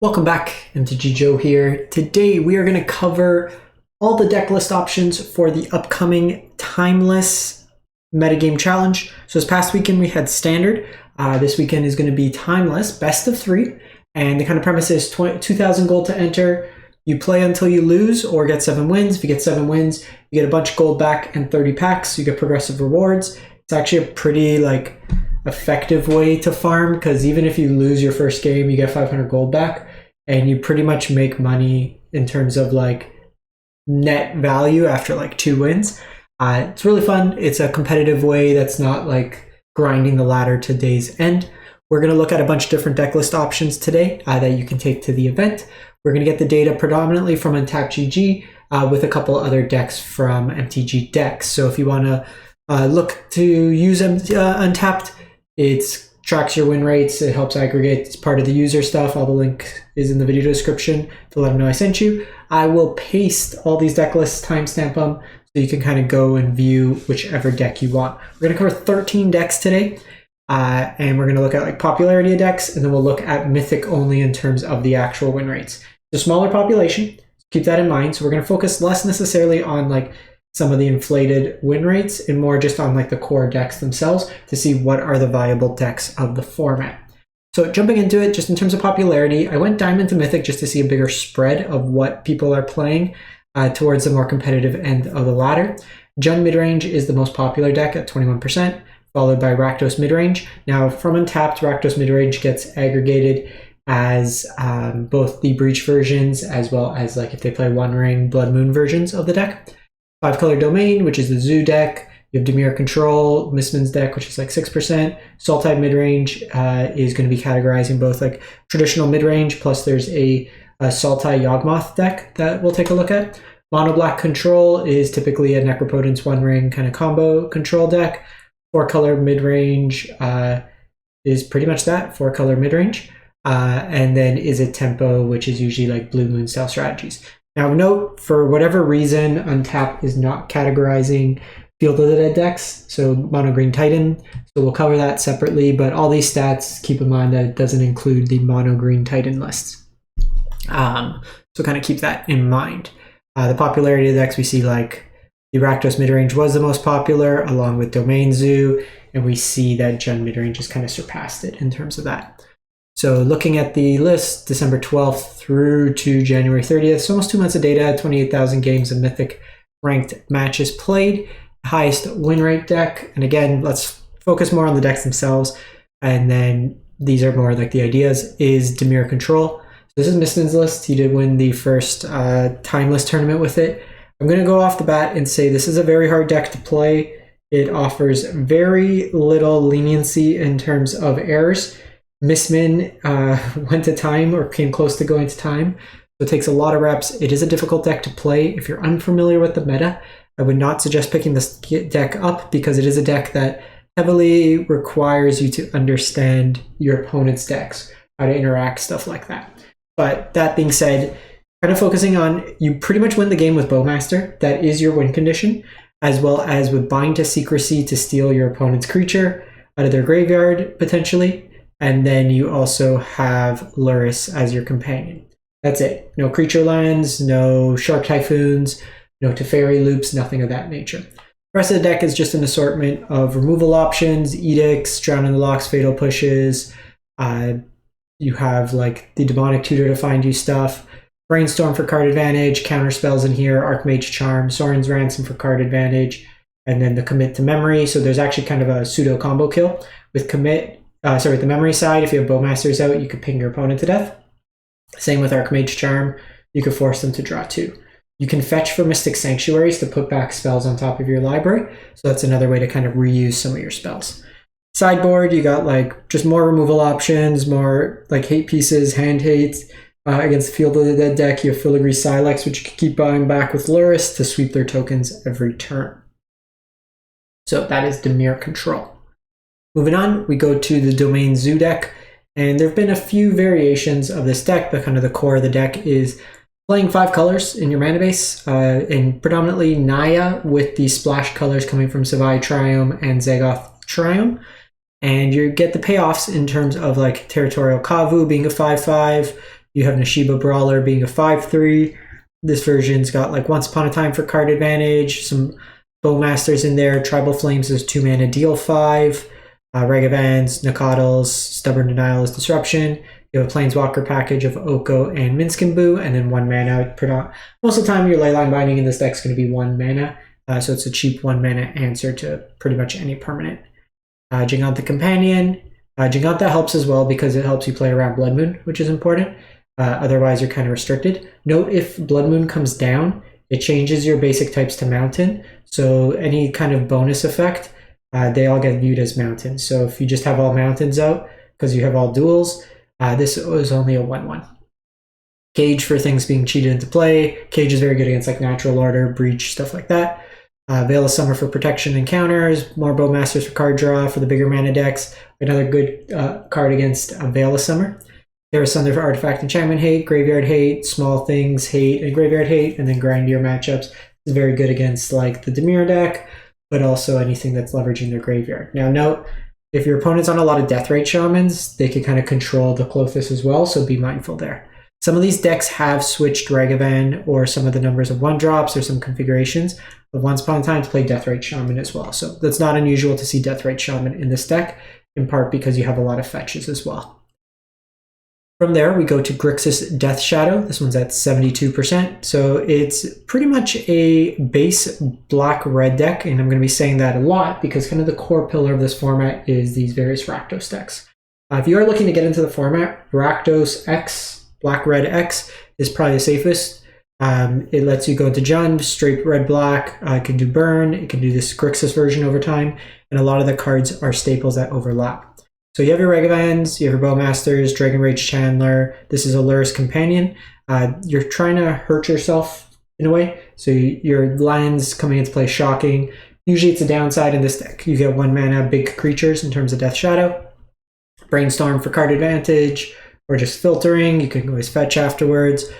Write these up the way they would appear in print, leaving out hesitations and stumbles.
Welcome back, MTG Joe here. Today we are going to cover all the deck list options for the upcoming Timeless Metagame Challenge. So this past weekend we had Standard. This weekend is going to be Timeless, best of 3. And the kind of premise is 2,000 gold to enter. You play until you lose or get 7 wins. If you get 7 wins, you get a bunch of gold back and 30 packs. So you get progressive rewards. It's actually a pretty effective way to farm, because even if you lose your first game, you get 500 gold back, and you pretty much make money in terms of net value after 2 wins. It's really fun. It's a competitive way that's not grinding the ladder to day's end. We're going to look at a bunch of different deck list options today that you can take to the event. We're going to get the data predominantly from Untapped GG with a couple other decks from MTG decks. So if you want to look to use Untapped, it tracks your win rates, it helps aggregate, it's part of the user stuff. All the link is in the video description to let them know I sent you. I will paste all these deck lists, timestamp them, so you can kind of go and view whichever deck you want. We're going to cover 13 decks today, and we're going to look at popularity of decks, and then we'll look at Mythic only in terms of the actual win rates. It's a smaller population, keep that in mind. So we're going to focus less necessarily on some of the inflated win rates and more just on the core decks themselves to see what are the viable decks of the format. So jumping into it, just in terms of popularity, I went Diamond to Mythic just to see a bigger spread of what people are playing towards the more competitive end of the ladder. Jund Midrange is the most popular deck at 21%, followed by Rakdos Midrange. Now from Untapped, Rakdos Midrange gets aggregated as both the Breach versions as well as if they play One Ring, Blood Moon versions of the deck. 5-color Domain, which is the Zoo deck. You have Dimir Control, Mistman's deck, which is 6%. Sultai Midrange is going to be categorizing both traditional midrange, plus there's a Sultai Yawgmoth deck that we'll take a look at. Mono Black Control is typically a necropotence One Ring kind of combo control deck. 4-color midrange is pretty much that, 4-color midrange. And then Izzet Tempo, which is usually Blue Moon style strategies. Now note, for whatever reason, Untapped is not categorizing Field of the Dead decks, so Mono Green Titan, so we'll cover that separately, but all these stats, keep in mind that it doesn't include the Mono Green Titan lists. So kind of keep that in mind. The popularity of the decks, we see the Rakdos Midrange was the most popular, along with Domain Zoo, and we see that Jund Midrange has kind of surpassed it in terms of that. So looking at the list, December 12th through to January 30th, so almost 2 months of data, 28,000 games of Mythic ranked matches played, highest win rate deck. And again, let's focus more on the decks themselves. And then these are more the ideas, is Dimir Control. So this is Mistman's list. He did win the first Timeless tournament with it. I'm going to go off the bat and say this is a very hard deck to play. It offers very little leniency in terms of errors. Mistman went to time or came close to going to time, so it takes a lot of reps. It is a difficult deck to play. If you're unfamiliar with the meta, I would not suggest picking this deck up, because it is a deck that heavily requires you to understand your opponent's decks, how to interact, stuff like that. But that being said, kind of focusing on, you pretty much win the game with Bowmaster. That is your win condition, as well as with Bind to Secrecy to steal your opponent's creature out of their graveyard, potentially. And then you also have Luris as your companion. That's it. No creature lands, no Shark Typhoons, no Teferi loops, nothing of that nature. The rest of the deck is just an assortment of removal options, edicts, Drown in the Locks, fatal pushes. You have the Demonic Tutor to find you stuff, Brainstorm for card advantage, counter spells in here, Archmage Charm, Sorin's Ransom for card advantage, and then the Commit to Memory. So there's actually kind of a pseudo combo kill with Commit. With the memory side, if you have Bowmasters out, you could ping your opponent to death. Same with Archmage Charm, you could force them to draw 2. You can fetch for Mystic Sanctuaries to put back spells on top of your library, so that's another way to kind of reuse some of your spells. Sideboard, you got just more removal options, more hate pieces, hand hates. Against the Field of the Dead deck, you have Filigree Silex, which you can keep buying back with Luris to sweep their tokens every turn. So that is Dimir Control. Moving on, we go to the Domain Zoo deck, and there have been a few variations of this deck, but kind of the core of the deck is playing 5 colors in your mana base, and predominantly Naya with the splash colors coming from Savai Triome and Zagoth Triome. And you get the payoffs in terms of Territorial Kavu being a 5/5, You have Nashiba Brawler being a 5/3. This version's got like Once Upon a Time for card advantage, some Bowmasters in there. Tribal Flames is 2 mana, deal 5. Regavans, Nakados, Stubborn Denial is Disruption. You have a Planeswalker package of Oko and Minskin and then 1 mana. Most of the time, your Leyline Binding in this deck is going to be 1 mana, so it's a cheap 1 mana answer to pretty much any permanent. Giganta Companion. Giganta helps as well because it helps you play around Blood Moon, which is important. Otherwise, you're kind of restricted. Note if Blood Moon comes down, it changes your basic types to Mountain, so any kind of bonus effect, they all get viewed as Mountains. So if you just have all Mountains out because you have all duels, this is only a 1/1. Cage for things being cheated into play. Cage is very good against like Natural Order, Breach, stuff like that. Veil of Summer for protection and counters. More Bowmasters for card draw for the bigger mana decks. Another good card against Veil of Summer. There is Sunder for Artifact Enchantment Hate, Graveyard Hate, Small Things Hate, and Graveyard Hate, and then Grindier matchups. It's very good against like the Dimir deck, but also anything that's leveraging their graveyard. Now note, if your opponent's on a lot of Deathrite Shamans, they can kind of control the Klothys as well, so be mindful there. Some of these decks have switched Ragavan or some of the numbers of 1-drops or some configurations, but Once Upon a Time to play Deathrite Shaman as well. So that's not unusual to see Deathrite Shaman in this deck, in part because you have a lot of fetches as well. From there, we go to Grixis Death Shadow. This one's at 72%. So it's pretty much a base black-red deck, and I'm going to be saying that a lot because kind of the core pillar of this format is these various Rakdos decks. If you are looking to get into the format, Rakdos X, Black-Red X, is probably the safest. It lets you go into Jund, straight red-black. It can do Burn. It can do this Grixis version over time, and a lot of the cards are staples that overlap. So you have your Regavans, you have your Bowmasters, Dragon Rage Chandler. This is Allura's Companion. You're trying to hurt yourself in a way. So your lands coming into play shocking. Usually it's a downside in this deck. You get 1 mana big creatures in terms of Death Shadow. Brainstorm for card advantage, or just filtering. You can always fetch afterwards.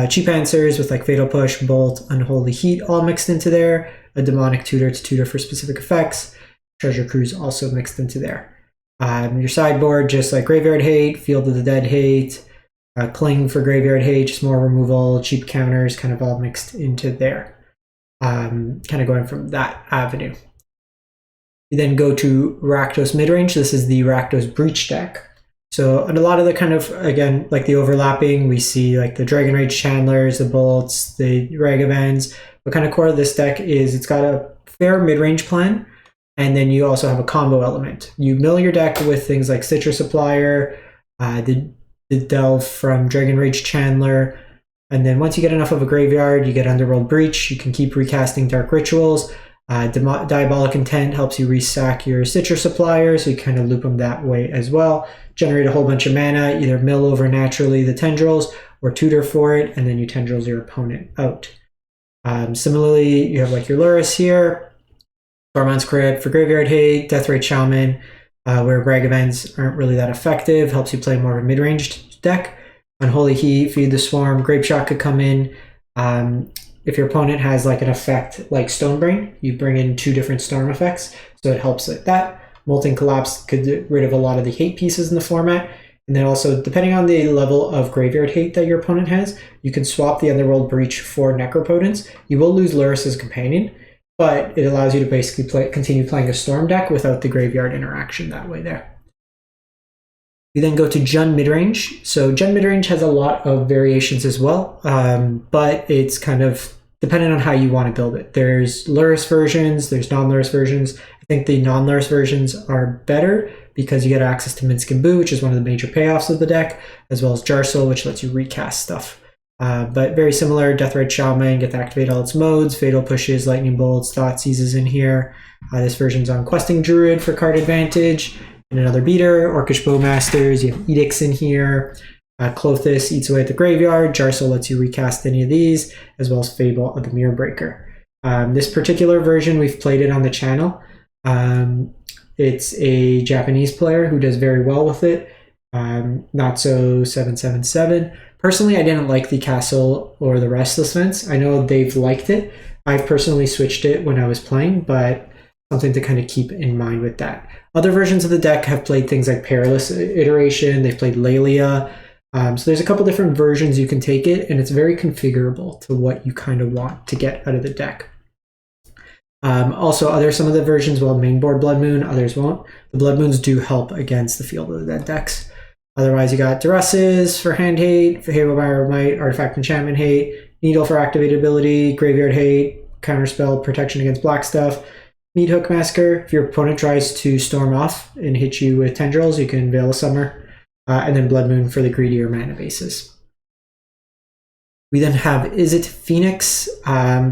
Cheap answers with like Fatal Push, Bolt, Unholy Heat all mixed into there. A Demonic Tutor to tutor for specific effects. Treasure Cruise also mixed into there. Your sideboard, just like Graveyard Hate, Field of the Dead Hate, Cling for Graveyard Hate, just more removal, cheap counters, kind of all mixed into there. Kind of going from that avenue. You then go to Rakdos Midrange. This is the Rakdos Breach deck. So and a lot of the kind of, again, like the overlapping, we see like the Dragon Rage Chandlers, the Bolts, the Ragavans. But kind of core of this deck is it's got a fair mid-range plan. And then you also have a combo element. You mill your deck with things like Citrus Supplier, the Delve from Dragon Rage Chandler, and then once you get enough of a graveyard, you get Underworld Breach. You can keep recasting Dark Rituals. Diabolic Intent helps you resack your Citrus Supplier, so you kind of loop them that way as well. Generate a whole bunch of mana, either mill over naturally the Tendrils, or tutor for it, and then you Tendrils your opponent out. Similarly, you have like your Lurrus here, Tormod's Crypt for Graveyard Hate, Deathrite Shaman, where Ragavans aren't really that effective, helps you play more of a mid-ranged deck. Unholy Heat, Feed the Swarm, Grape Shot could come in. If your opponent has like an effect like Stonebrain, you bring in 2 different storm effects, so it helps like that. Molten Collapse could get rid of a lot of the hate pieces in the format. And then also, depending on the level of Graveyard Hate that your opponent has, you can swap the Underworld Breach for Necropotence. You will lose Lurrus' Companion, but it allows you to basically continue playing a Storm deck without the graveyard interaction that way there. We then go to Jund Midrange. So Jund Midrange has a lot of variations as well, but it's kind of dependent on how you want to build it. There's Lurrus versions, there's non-Lurrus versions. I think the non-Lurrus versions are better because you get access to Minskin Boo, which is one of the major payoffs of the deck, as well as Jarsoul, which lets you recast stuff. But very similar, Deathrite Shaman, get to activate all its modes, Fatal Pushes, Lightning Bolts, Thoughtseize is in here. This version's on Questing Druid for card advantage, and another beater, Orcish Bowmasters, you have Edicts in here, Klothys eats away at the graveyard, Jarsoul lets you recast any of these, as well as Fable of the Mirror Breaker. This particular version, we've played it on the channel. It's a Japanese player who does very well with it, not so 777. Personally, I didn't like the Castle or the Restless Fence. I know they've liked it. I've personally switched it when I was playing, but something to kind of keep in mind with that. Other versions of the deck have played things like Perilous Iteration. They've played Lelia. So there's a couple different versions you can take it, and it's very configurable to what you kind of want to get out of the deck. Also, some of the versions will mainboard Blood Moon, others won't. The Blood Moons do help against the Field of the Dead decks. Otherwise, you got Duresses for hand hate, for Halo Wire Might, Artifact Enchantment hate, Needle for activated ability, Graveyard hate, Counterspell protection against black stuff, Meat Hook Massacre. If your opponent tries to storm off and hit you with Tendrils, you can Veil of Summer, and then Blood Moon for the greedier mana bases. We then have Izzet Phoenix.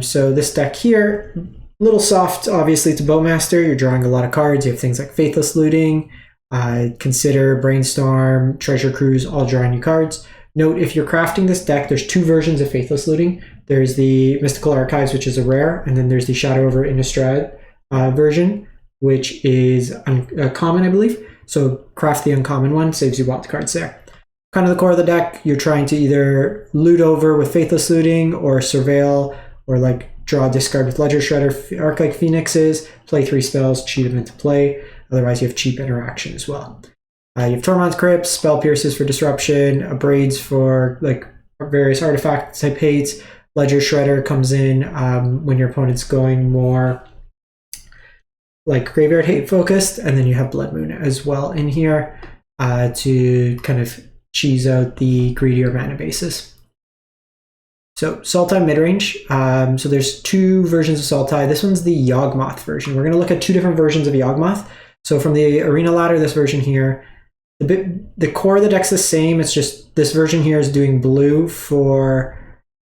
So this deck here, a little soft, obviously, to Bowmaster. You're drawing a lot of cards. You have things like Faithless Looting, Consider, Brainstorm, Treasure Cruise, all drawing you cards. Note, if you're crafting this deck, there's two versions of Faithless Looting. There's the Mystical Archives, which is a rare, and then there's the Shadow over Innistrad version, which is common, I believe. So craft the uncommon one, saves you wild cards there. Kind of the core of the deck, you're trying to either loot over with Faithless Looting or surveil, or like draw discard with Ledger Shredder, Arc-like Phoenixes, play 3 spells, cheat them into play. Otherwise, you have cheap interaction as well. You have Tormod's Crypts, Spell Pierces for disruption, Abrades for like various artifact type hates. Ledger Shredder comes in when your opponent's going more like graveyard hate focused, and then you have Blood Moon as well in here to kind of cheese out the greedier mana bases. So Sultai Midrange. So there's two versions of Sultai. This one's the Yawgmoth version. We're going to look at two different versions of Yawgmoth. So from the Arena ladder, this version here, the core of the deck's the same. It's just this version here is doing blue for,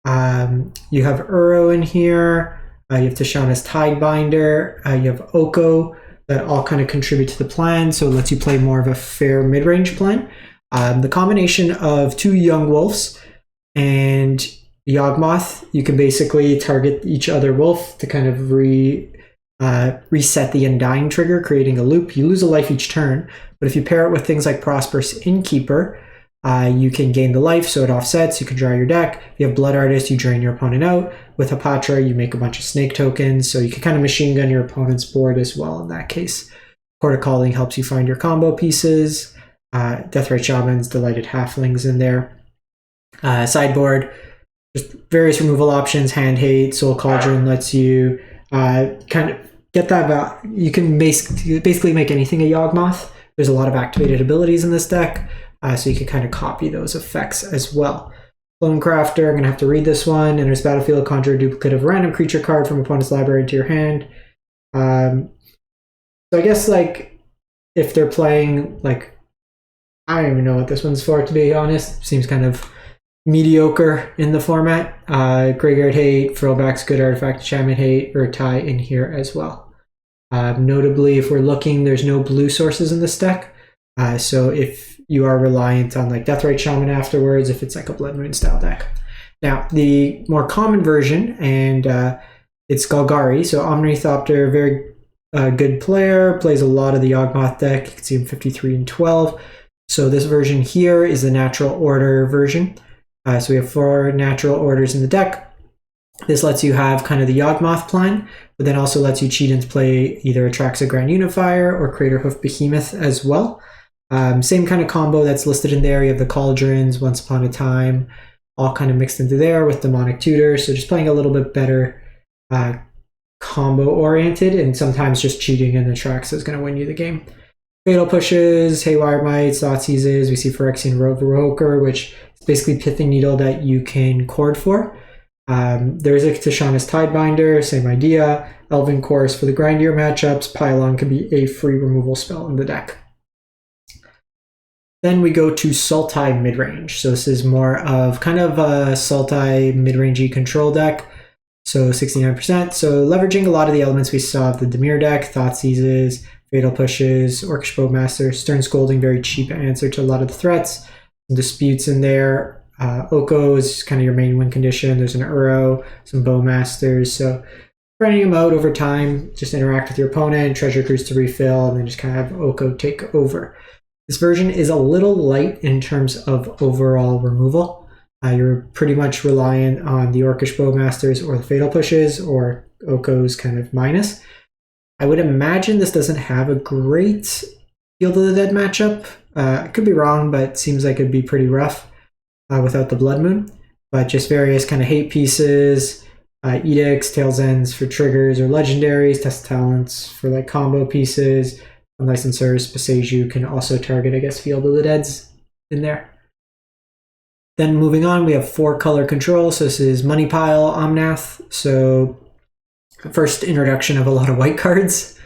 you have Uro in here, you have Tishana's Tidebinder, you have Oko, that all kind of contribute to the plan, so it lets you play more of a fair mid-range plan. The combination of two Young Wolves and Yawgmoth, you can basically target each other wolf to kind of reset the Undying trigger, creating a loop. You lose a life each turn, but if you pair it with things like Prosperous Innkeeper, you can gain the life, so it offsets. You can draw your deck. If you have Blood Artist, you drain your opponent out. With Hapatra, you make a bunch of snake tokens, so you can kind of machine gun your opponent's board as well in that case. Court of Calling helps you find your combo pieces. Deathrite Shamans, Delighted Halflings in there. Sideboard, just various removal options. Hand Hate, Soul Cauldron lets you kind of get that. You can basically make anything a Yawgmoth. There's a lot of activated abilities in this deck, so you can kind of copy those effects as well. Clone Crafter, I'm going to have to read this one. Enters battlefield, conjure a duplicate of a random creature card from opponent's library into your hand. So I guess like if they're playing like, I don't even know what this one's for, to be honest. Seems kind of mediocre in the format. Graveyard Hate, Throwbacks, Good Artifact, Enchantment Hate, or tie in here as well. Notably, if we're looking, there's no blue sources in this deck. So if you are reliant on like Deathrite Shaman afterwards, if it's like a Blood Moon style deck. Now, the more common version, and it's Golgari. So Omnithopter, very good player, plays a lot of the Yawgmoth deck. You can see him 53 and 12. So this version here is the Natural Order version. So we have 4 Natural Orders in the deck. This lets you have kind of the Yawgmoth plan, but then also lets you cheat into play either Atraxa Grand Unifier or Craterhoof Behemoth as well. Same kind of combo that's listed in there. You have the Cauldrons, Once Upon a Time, all kind of mixed into there with Demonic Tutor. So just playing a little bit better combo oriented, and sometimes just cheating in Atraxa is going to win you the game. Fatal Pushes, Haywire Mites, Thoughtseizes. We see Phyrexian Revoker, which is basically Pithing Needle that you can chord for. There's a Tishana's Tidebinder, same idea. Elven Chorus for the grindier matchups. Pylon can be a free removal spell in the deck. Then we go to Sultai Midrange. So this is more of kind of a Sultai midrange control deck. So 69%. So leveraging a lot of the elements we saw of the Dimir deck, Thoughtseizes, Fatal Pushes, Orcish Bowmaster, Stern Scolding, very cheap answer to a lot of the threats. Some disputes in there. Oko is kind of your main win condition. There's an Uro, some Bowmasters. So spreading them out over time, just interact with your opponent, Treasure Cruise to refill, and then just kind of have Oko take over. This version is a little light in terms of overall removal. You're pretty much reliant on the Orcish Bowmasters or the Fatal Pushes, or Oko's kind of minus. I would imagine this doesn't have a great Field of the Dead matchup. I could be wrong, but it seems like it'd be pretty rough. without the Blood Moon, but just various kind of hate pieces, edicts, tails ends for triggers or legendaries, test talents for like combo pieces, licensors. Boseiju can also target, I guess, Field of the Dead's in there. Then moving on, we have 4 color control. So this is Money Pile, Omnath. So first introduction of a lot of white cards,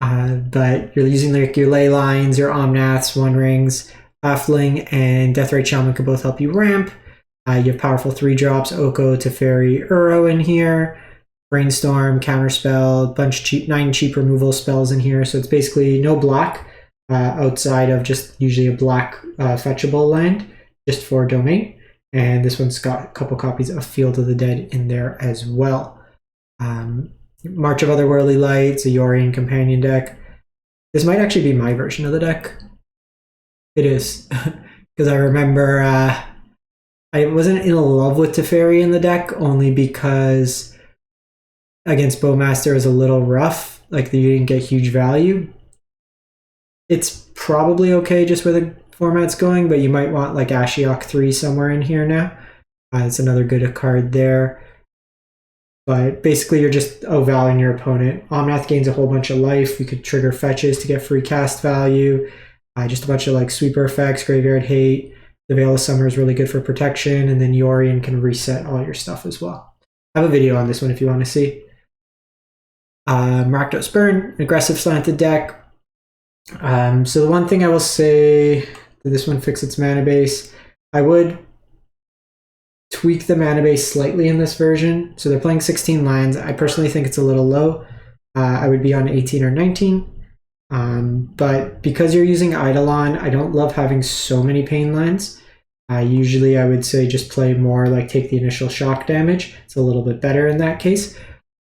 but you're using like your Ley Lines, your Omnaths, One Rings, Baffling, and Deathrite Shaman can both help you ramp. You have powerful 3-drops, Oko, Teferi, Uro in here, Brainstorm, Counterspell, bunch cheap 9 cheap removal spells in here. So it's basically no black outside of just usually a black fetchable land just for domain. And this one's got a couple copies of Field of the Dead in there as well. March of Otherworldly Lights, a Yorion companion deck. This might actually be my version of the deck. It is, because I remember I wasn't in love with Teferi in the deck, only because against Bowmaster it was a little rough, like you didn't get huge value. It's probably okay just where the format's going, but you might want like Ashiok 3 somewhere in here now. It's another good card there. But basically you're just outvaluing your opponent. Omnath gains a whole bunch of life. You could trigger fetches to get free cast value. Just a bunch of like sweeper effects, graveyard hate. The Veil of Summer is really good for protection, and then Yorion can reset all your stuff as well. I have a video on this one if you want to see. Rakdos Burn, aggressive slanted deck. So the one thing I will say, that this one fix its mana base. I would tweak the mana base slightly in this version. So they're playing 16 lands. I personally think it's a little low. I would be on 18 or 19. But because you're using Eidolon, I don't love having so many pain lands. Usually I would say just play more, like take the initial shock damage. It's a little bit better in that case.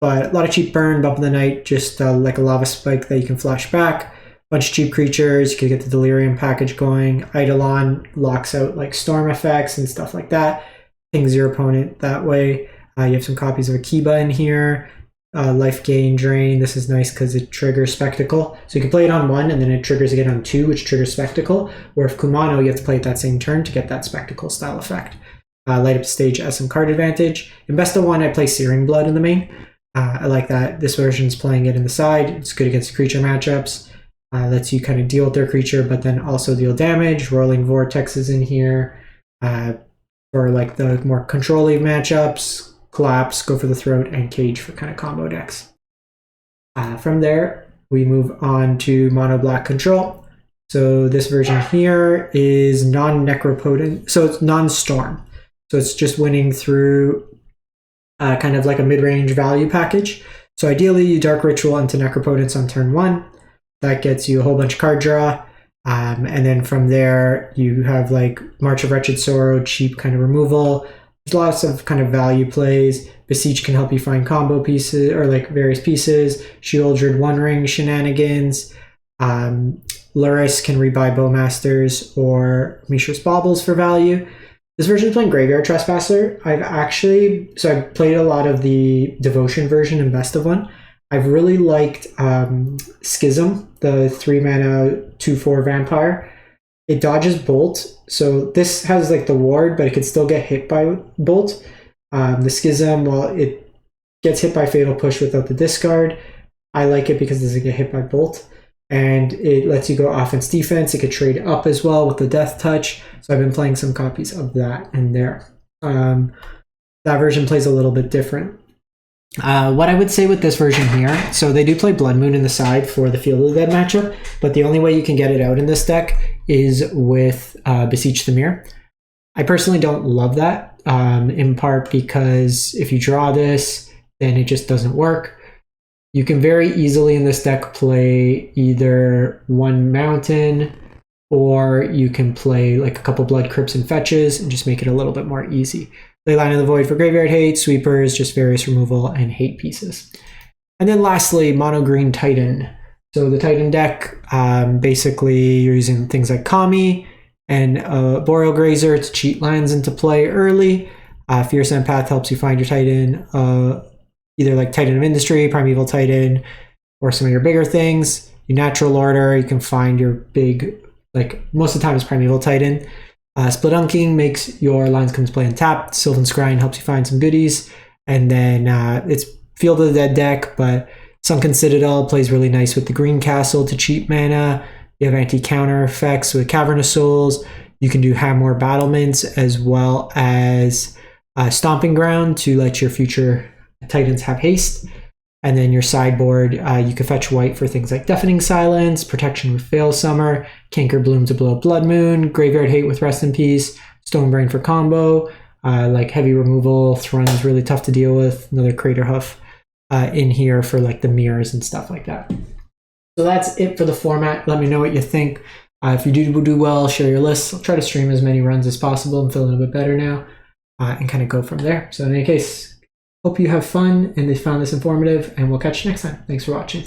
But a lot of cheap burn, Bump of the Night, just like a Lava Spike that you can flash back. Bunch of cheap creatures, you could get the Delirium package going. Eidolon locks out like storm effects and stuff like that. Pings your opponent that way. You have some copies of Akiba in here. Life gain, drain. This is nice because it triggers Spectacle. So you can play it on 1 and then it triggers again on 2, which triggers Spectacle. Where if Kumano, you have to play it that same turn to get that Spectacle style effect. Light up the stage as some card advantage. In best of 1, I play Searing Blood in the main. I like that. This version's playing it in the side. It's good against creature matchups. Lets you kind of deal with their creature, but then also deal damage. Rolling Vortex is in here for like the more control-y matchups. Collapse, Go for the Throat, and Cage for kind of combo decks. From there, we move on to Mono Black Control. So this version here is non-necropotent, so it's non-storm. So it's just winning through kind of like a mid-range value package. So ideally, you Dark Ritual into Necropotence on turn 1. That gets you a whole bunch of card draw. And then from there, you have like March of Wretched Sorrow, cheap kind of removal. There's lots of kind of value plays. Beseech can help you find combo pieces or like various pieces. Shieldred One Ring shenanigans. Luris can rebuy Bowmasters or Mishra's Baubles for value. This version is playing Graveyard Trespasser. I played a lot of the Devotion version in Best of 1. I've really liked Schism, the 3-mana 2/4 vampire. It dodges Bolt, so this has like the ward, but it can still get hit by Bolt. The Schism, well, it gets hit by Fatal Push without the discard. I like it because it doesn't get hit by Bolt. And it lets you go offense, defense. It could trade up as well with the Death Touch. So I've been playing some copies of that in there. That version plays a little bit different. What I would say with this version here, so they do play Blood Moon in the side for the Field of the Dead matchup, but the only way you can get it out in this deck is with Beseech the Mirror. I personally don't love that, in part because if you draw this, then it just doesn't work. You can very easily in this deck play either one Mountain, or you can play like a couple Blood Crypts and Fetches and just make it a little bit more easy. Leyline of the Void for graveyard hate, sweepers, just various removal and hate pieces. And then lastly, Mono Green Titan. So the Titan deck, basically you're using things like Kami and Boreal Grazer to cheat lands into play early. Fierce Empath helps you find your Titan, either like Titan of Industry, Primeval Titan, or some of your bigger things. Your Natural Order, you can find your big, like most of the time it's Primeval Titan. Spelunking makes your Lion's Comes play untapped. Sylvan Scrying helps you find some goodies. And then it's Field of the Dead deck, but Sunken Citadel plays really nice with the Green Castle to cheat mana. You have anti-counter effects with Cavernous Souls. You can do Hammer Battlements as well as Stomping Ground to let your future Titans have haste. And then your sideboard, you can fetch white for things like Deafening Silence, Protection with Veil Summer, Canker Bloom to blow up Blood Moon, Graveyard Hate with Rest in Peace, Stone Brain for combo, like Heavy Removal. Thrun is really tough to deal with. Another Crater Hoof in here for like the mirrors and stuff like that. So that's it for the format. Let me know what you think. If you do well, share your lists. I'll try to stream as many runs as possible. I'm feeling a bit better now and kind of go from there. So in any case, hope you have fun and they found this informative, and we'll catch you next time. Thanks for watching.